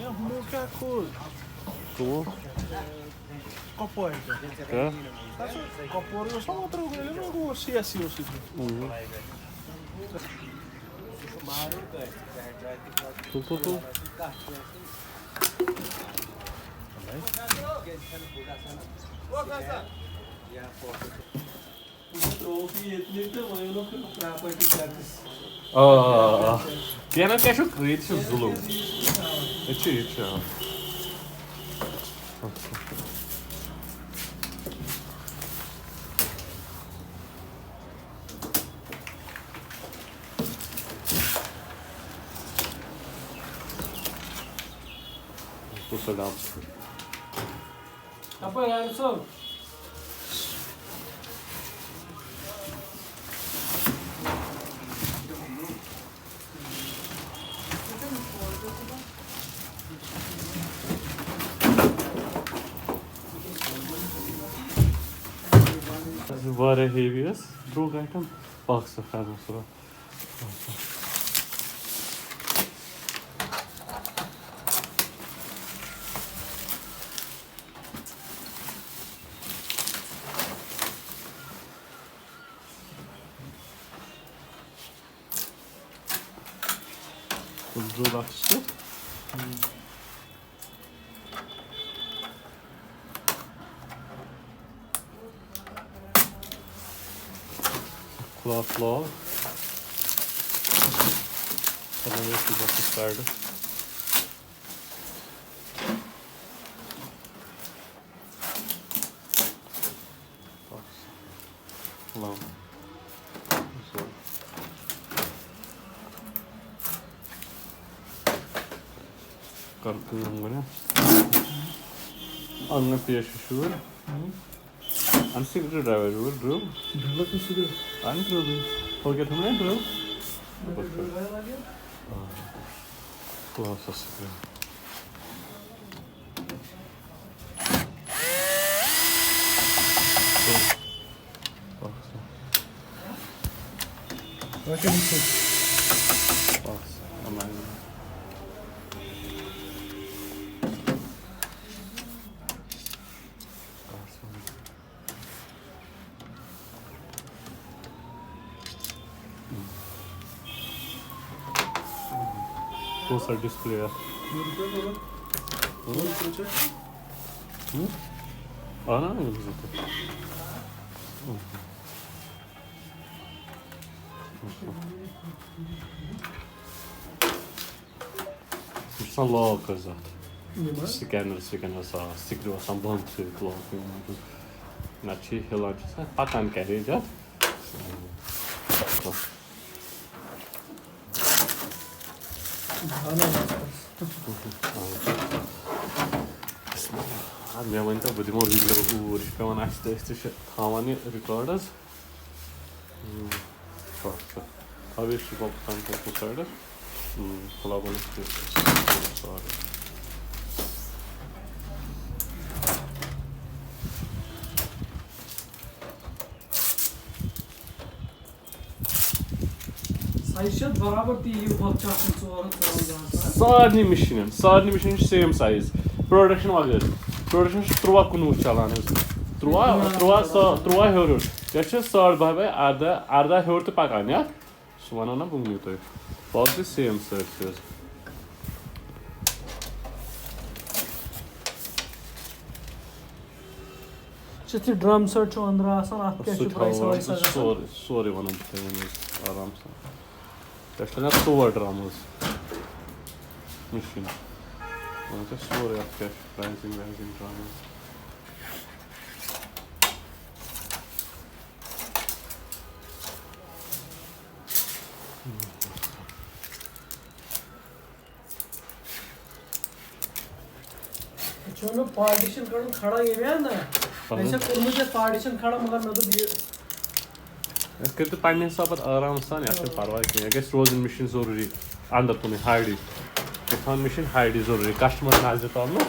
É arrumou que a cor. Tu? Copo é? É? Copo eu só outro ele não gostei assim o sítio. Tu. Gene cachorro crente Zulu. Isso. Puxa down. Apa ya, so? Varah heaviest. Drog item. Box of fans. Drog açtı. Kulaklığa. Sana bir sıcak isterdi. Ulan. Zor. Kalkıyorum böyle. Anne piyasası var. Unsecret driver will drill. Drill que se deu. Undrill. Forget how many drill. Nossa senhora. Olha que bonito. Nossa, amanhã. Closer display. Ana ne güzel. São loucas, scanner सा सिक्रो संबंध से clock नची हिलाच पता नहीं क्या range है मैं one तो बुद्धि मो वीडियो ऊर पेवन आस्ते थावानी रिकॉर्डर्स अब इस बॉक्स काम को cider collaboration sorry Sayışat beraber değil bakacaksın sonra Sarni machine same size production var production truva kunu çalan truva hörür geçe sar bay arda hörtü pakan ya suvanana bunu toy all the same sizes Çetin drum set şu andra asan akya şu price sorry one of the things aram se that's not two drums machine one just sorry akya pricing drums चलो partition करूँ खड़ा ये भी है ना ऐसे कुछ मुझे पार्टीशन खड़ा मगर ना तो ये इसके तो पढ़ने से आप आराम से नहीं आपके परवाह किया अगर रोज़ मशीन ज़रूरी अंदर तो नहीं हाइडी इतना मशीन हाइडी ज़रूरी कस्टमर नाज़ तो हम ना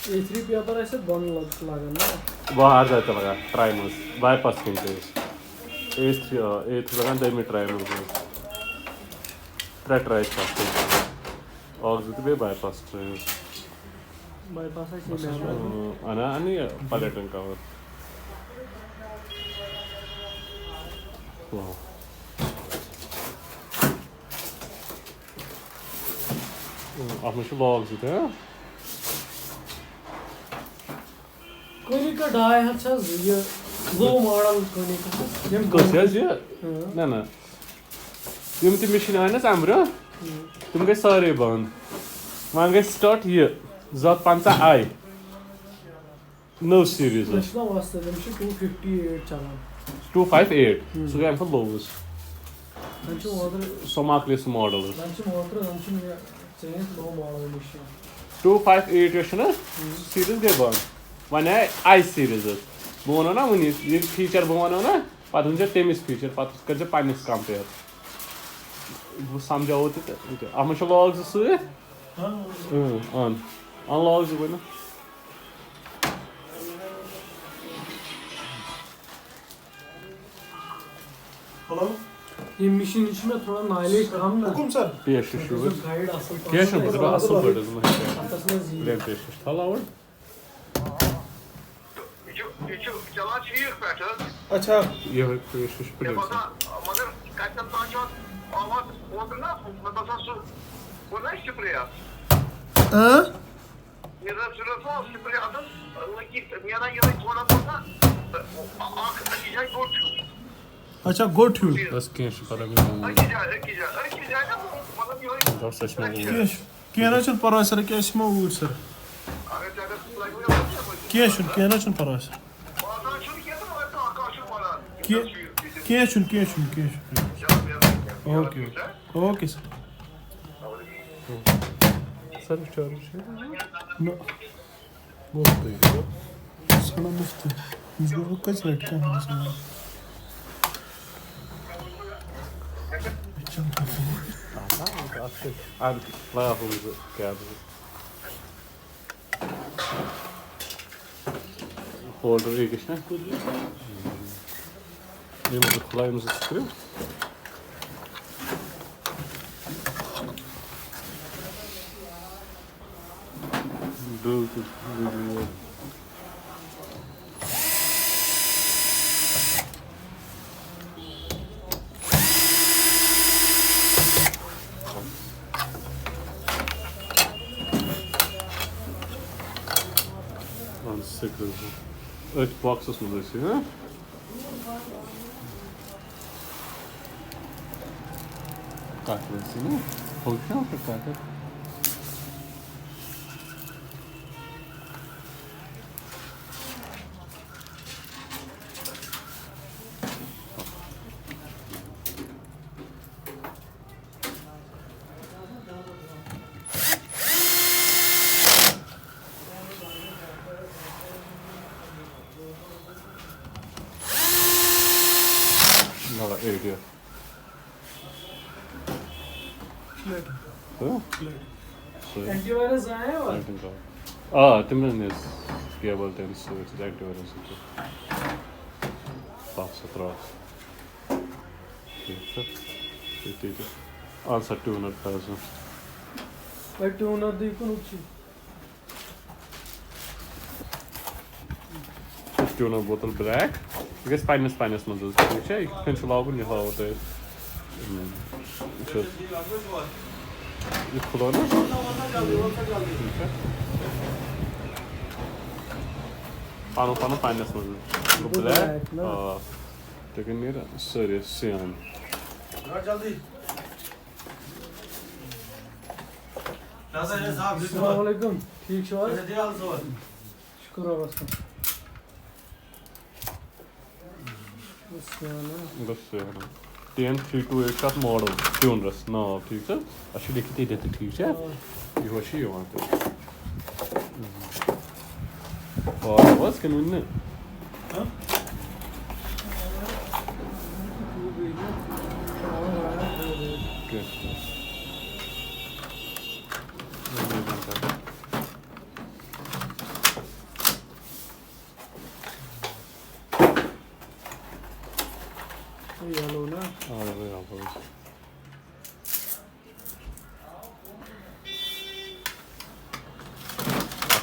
A3 पेपर ऐसे बन लगा ना बाहर जाता लगा ट्राई मस बाईपास किनते A3 लगा 2 में ट्राई मस ट्राई करते और जो भी बाईपास ट्राई बाईपास ऐसे मैं अना अनि पर्यटन कवर वाह आपने शो लॉग्स इधर कोनिका 250 ये लो मॉडल कोनिका कस ये ना ना यम ती मशीन आय ना सामरो तुम गए सारे बंद वन गए स्टार्ट ये Z50i नो सीरीज ना वास्ते them 258 चला 258 सो गए हम लोवस अंचु ऑर्डर समाकलिस मॉडल अंचु चेंज लो मॉडल मशीन 258 ये ना सीरीज गए बंद वन है आई सीरीज बोनो ना वनी ये फीचर बोनो ना पता मुझे तेमिस फीचर पता कर जे पानिस कंपेयर वो समझाओ तो हम शो लॉग्स से हां ऑन लॉग्स बना हेलो ये मशीन में थोड़ा माइलेज कम ना हुकुम सर पेश शो गाइड असल पेश बड़ा असल बड़ा में तसला जी ले पेश हलावर चला ठीक पैटर्न अच्छा ये पेश पे मगर कतन ताजो आवाज ओतना मतलब सो वो नहीं स्प्रे हां ये रसूल स्प्रे आता लगी मेरा ये थोड़ा थोड़ा आंख की जाए गोट अच्छा गो टू बस कैश पर अभी की जाए ना मतलब ये दो सच में केना छन परवाह सर क्या इसमें ऊर सर अगर ज्यादा लगे केना छन परवाह सर बाजार शुरू किया तो आकाश वाला केना छन okay okay sir sir charge नो बहुत है साला मुफ्त जो कुछ लटका है इसमें I'm laughing with it, Order iyi geçne. Yemizde kolayımızı sıkıyor. Sıkıntı. Evet, boxes mı diyorsun ha? Kahvesi mi? Hoşuna mı kahve? Nada, area. Huh? Antivirus आया है और Timran is cable then so it's antivirus. Pass across. It answer 200,000. भाई tuner दी को नुकसी Tuner bottle black. I guess finest man does. Okay, you can show out in your hole there. You pull on it. Pano finest man. Black. Take a near serious cyan. अस्सलाम वालेकुम ठीक छो शुक्र अवस्था बस 10-328 का model ट्यूनरस ना ठीक है अच्छी लिखती है तो ठीक है ये होशी है वहाँ पे और बस क्या नहीं Yellow na.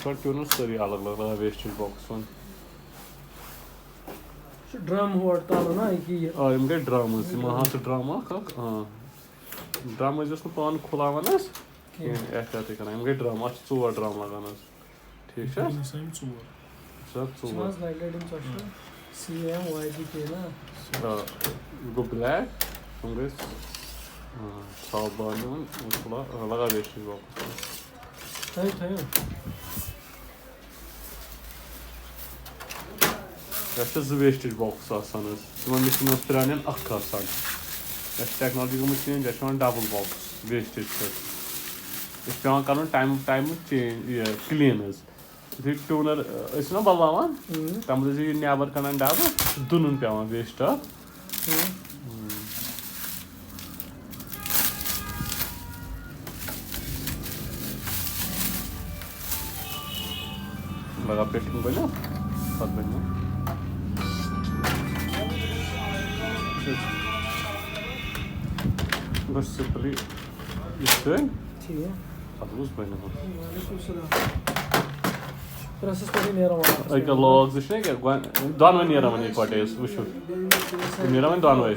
What tuner story अलग अलग wastage box one drum hotel ना कि इनके ड्रम वहाँ से ड्रम हाँ ड्रम जस पान खुलावन एहतियात कर इनके ड्रम अ 4 ड्रम लगान ठीक है सर 4 CM YDK ना गो ब्लैक होंगे साफ बाल खुला लगा वेस्टेज बॉक्स थायो That's just the wastage box आसान है तुम मिशन ऑस्ट्रेलियन अख आसान that's technology को मिशन जैसे वन डबल बॉक्स wastage है इस पे वहाँ कारण टाइम चेंज ये क्लीन है इधर टूनर इसना बलवान तब मुझे ये न्याबर करना डाबा दुनुन पे वहाँ वेस्ट है लगा पेटिंग बना सब बना बस simply इस्तेन ठीक है अब उस बने हो प्रोसेस पर नेरा वाला एक लॉग्स इसने क्या दोनों नेरा मनी कोटेस वुशु नेरा में दोनों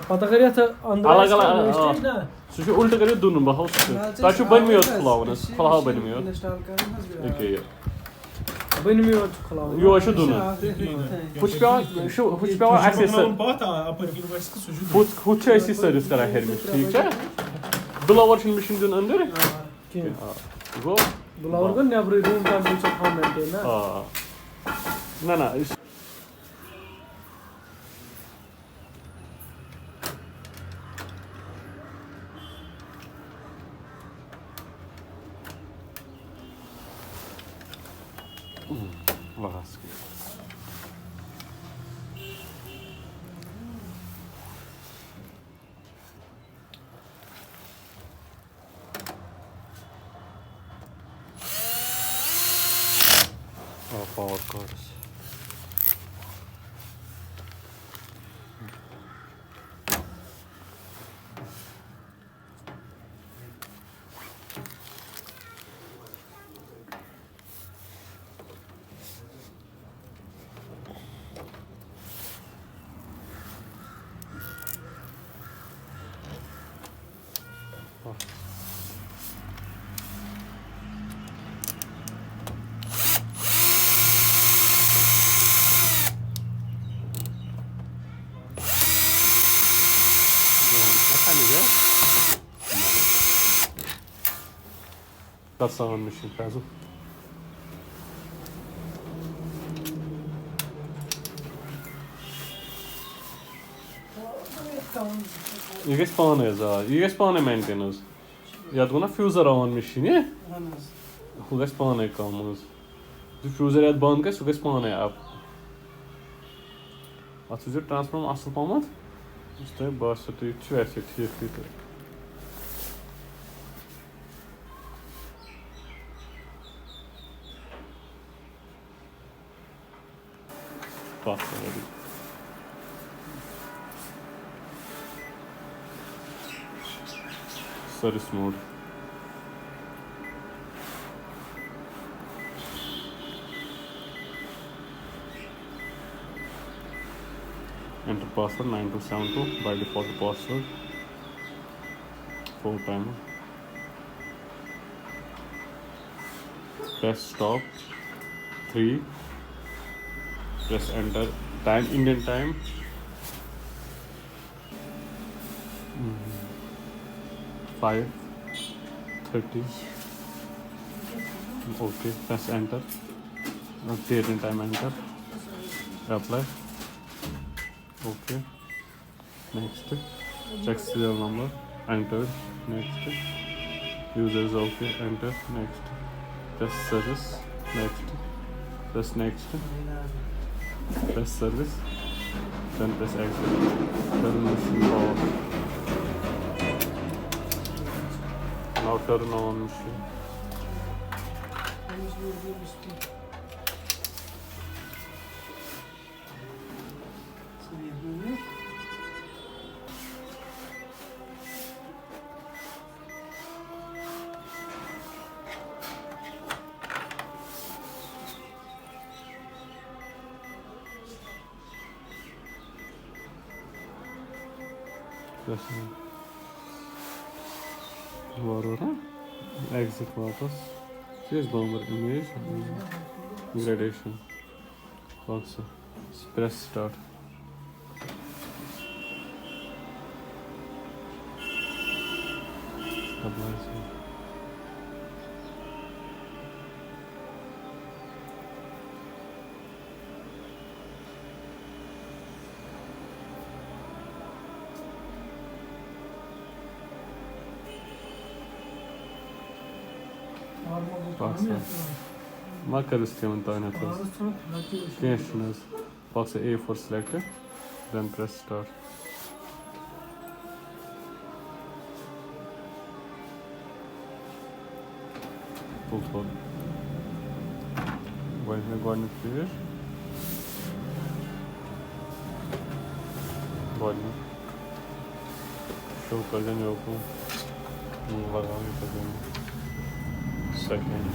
पता करिए था अंदर अलग अलग सुशु उल्टा करिए दोनों बहुत ताकि बन में खुलावनस खुला बन में एक ये बन में खुलावन यो शु दोनों कुछ पे ऐसे सर कुछ ऐसी सर्विस करा हेयर में ठीक है ब्लोवर मशीन दिन अंदर वो ब्लोवर को नेबर रूम टेंपरेचर का मेंटेन ना ना power cords That's our machine puzzle. You guys spawn is you guys spawn maintenance. Ya guna fuser on machine ye. Who guys spawn e comes. The fuser at band guys who guys spawn e up. What is your transform asıl pamat? İşte başlatıyor çöğesi tiyekli. Already. Service mode. Enter password 9272 by default password. 4 timer. Press stop. 3. Press enter. Time Indian time. 5:30. Okay. Press enter. Date and time enter. Apply. Okay. Next. Check serial number. Enter. Next. User is okay. Enter. Next. Press service. Next. Press next. Press service. Then press exit. Turn machine off. Now turn on machine. Press and Varora. Exit वापस. This bomber image. Gradation. Box. Press start. Stabilizing. Boxa. Makar istiyorum tane tas. Kensiniz. Boxa A4 selected. Then press start. Pull forward. When I go in here. Body. Show कर देंगे आपको. लगाएंगे कर देंगे. Second.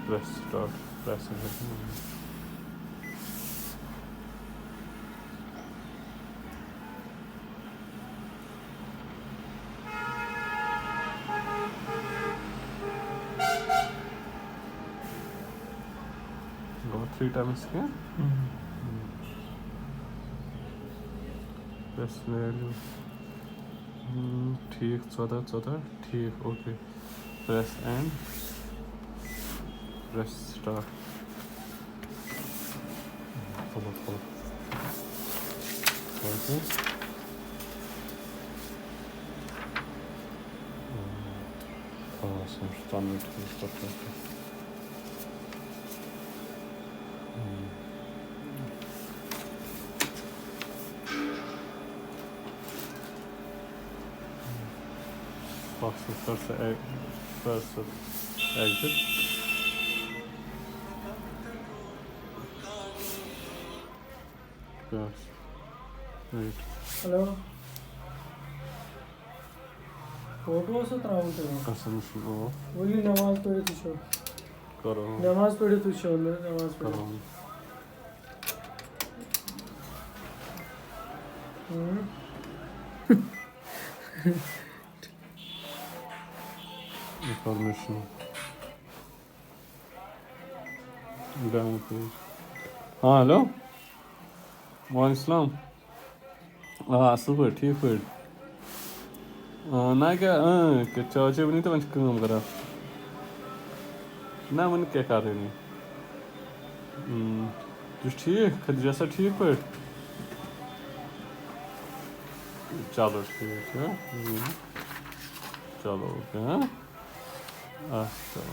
Press start. Press it. Go 3 times here. Press value. ठीक 14 ठीक okay. Press and press start. Follow. Okay. Some standard stuff. Box first exit. Yes. Right. Hello. Photo से त्रावल करो. Consumption off. वही नमाज पढ़े तू शो. करो. नमाज पढ़े तू शो में नमाज पढ़े. करो. Information. Down page. हाँ हेलो. वालेकुम सलाम. असल पे ठीक पे. ना क्या चाचे बनी तो वंश काम करा. ना मन क्या कर रहे नहीं. तू ठीक खदीजा सा ठीक पे. चलो ठीक है. चलो ओके हाँ. चलो